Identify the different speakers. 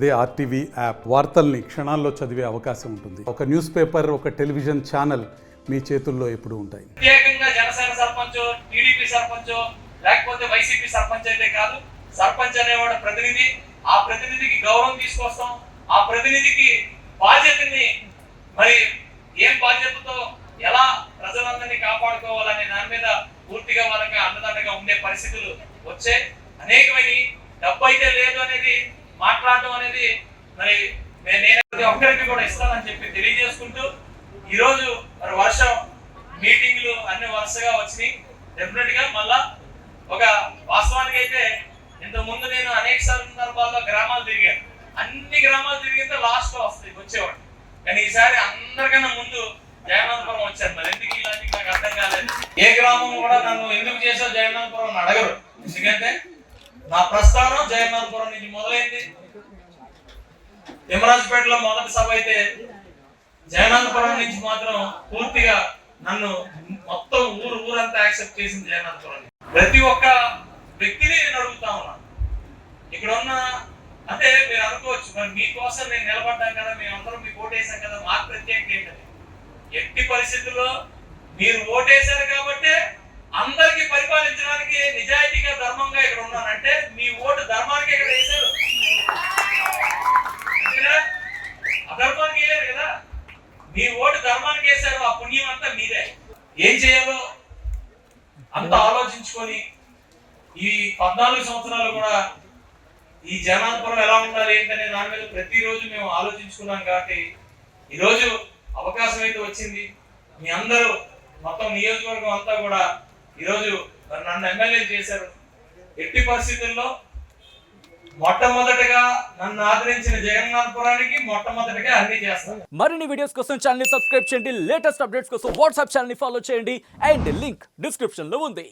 Speaker 1: అదే RTV app వార్తల్ని క్షణాల్లో చదివే అవకాశం ఉంటుంది. ఒక న్యూస్ పేపర్, ఒక టెలివిజన్ ఛానల్ మీ చేతుల్లో ఎప్పుడూ ఉంటాయి.
Speaker 2: ప్రత్యేకంగా జనసేన సర్పంచ్, టీడీపీ సర్పంచ్, లేకపోతే వైసీపీ సర్పంచ్ అయితే కాదు. సర్పంచ్ అనేవాడు ప్రతినిధి. ఆ ప్రతినిధికి గౌరవం తీసుకొస్తాం. ఆ ప్రతినిధికి బాధ్యతని మరి ఏం బాధ్యతతో ఎలా ప్రజలందరినీ కాపాడుకోవాలనే దాని మీద పూర్తిగా వాళ్ళకి అండదండగా ఉండే పరిస్థితులు వచ్చాయి. అనేకమైన డబ్బు అయితే లేదు అనేది మాట్లాడడం అనేది మరి నేను ఒక్కరికి కూడా ఇస్తానని చెప్పి తెలియజేసుకుంటూ ఈరోజు మరి వర్షం మీటింగ్లు అన్ని వరుసగా వచ్చినాయి. డెఫినెట్ గా మళ్ళా ఒక వాస్తవానికి అయితే ఇంత ముందు నేను అనేక సందర్భాల్లో గ్రామాలు తిరిగాను. అన్ని గ్రామాలు తిరిగితే లాస్ట్ లో వచ్చేవాడు. కానీ ఈసారి అందరికన్నా ముందు జగన్నాథపురం వచ్చాను. మరి ఎందుకు ఇలాంటి నాకు అర్థం కాలేదు. ఏ గ్రామం కూడా నన్ను ఎందుకు చేసావు జగన్నాథపురం అని అడగరు. ఎందుకంటే నా ప్రస్థానం జగన్నాథపురం నుంచి మొదలైంది. తిమ్మరాజుపేటలో మొదటి సభ అయితే జగన్నాథపురం నుంచి మాత్రం పూర్తిగా నన్ను మొత్తం ఊరంతా యాక్సెప్ట్ చేసింది జగన్నాథపురం. ప్రతి ఒక్క వ్యక్తిని నేను అడుగుతా ఉన్నాను. ఇక్కడ ఉన్న అంటే మీరు అనుకోవచ్చు మరి మీకోసం నేను నిలబడ్డాం కదా, మేమందరం మీకు ఓటేసాం కదా, మాకు ప్రత్యేకత ఏంటంటే ఎట్టి పరిస్థితుల్లో మీరు ఓటేశారు కాబట్టి అందరికి పరిపాలించడానికి నిజాయితీగా ధర్మంగా ఇక్కడ ఉన్నానంటే మీ ఓటు ధర్మానికి ఇక్కడ వేశారు, అధర్మానికి వేయలేరు కదా. మీ ఓటు ధర్మానికి వేశారు. ఆ పుణ్యం అంతా మీదే. ఏం చేయాలో అంత ఆలోచించుకొని ఈ 14 సంవత్సరాలు కూడా ఈ జగన్నాథపురం ఎలా ఉండాలి ఏంటనే దాని మీద ప్రతిరోజు మేము ఆలోచించుకున్నాం. కాబట్టి ఈరోజు అవకాశం అయితే వచ్చింది. మీ అందరూ మొత్తం నియోజకవర్గం అంతా కూడా ఈరోజు నన్ను ఎమ్మెల్యే చేశారు. ఎట్టి పరిస్థితుల్లో మొట్టమొదటిగా నన్ను ఆదరించిన జగన్నాథపురానికి మొట్టమొదటిగా అన్ని చేస్తాను.
Speaker 3: మరిన్ని వీడియోస్ కోసం ఛానల్ ని సబ్స్క్రైబ్ చేయండి. లేటెస్ట్ అప్డేట్స్ కోసం వాట్సాప్ ఛానల్ ని ఫాలో చేయండి. అండ్ లింక్ డిస్క్రిప్షన్ లో ఉంది.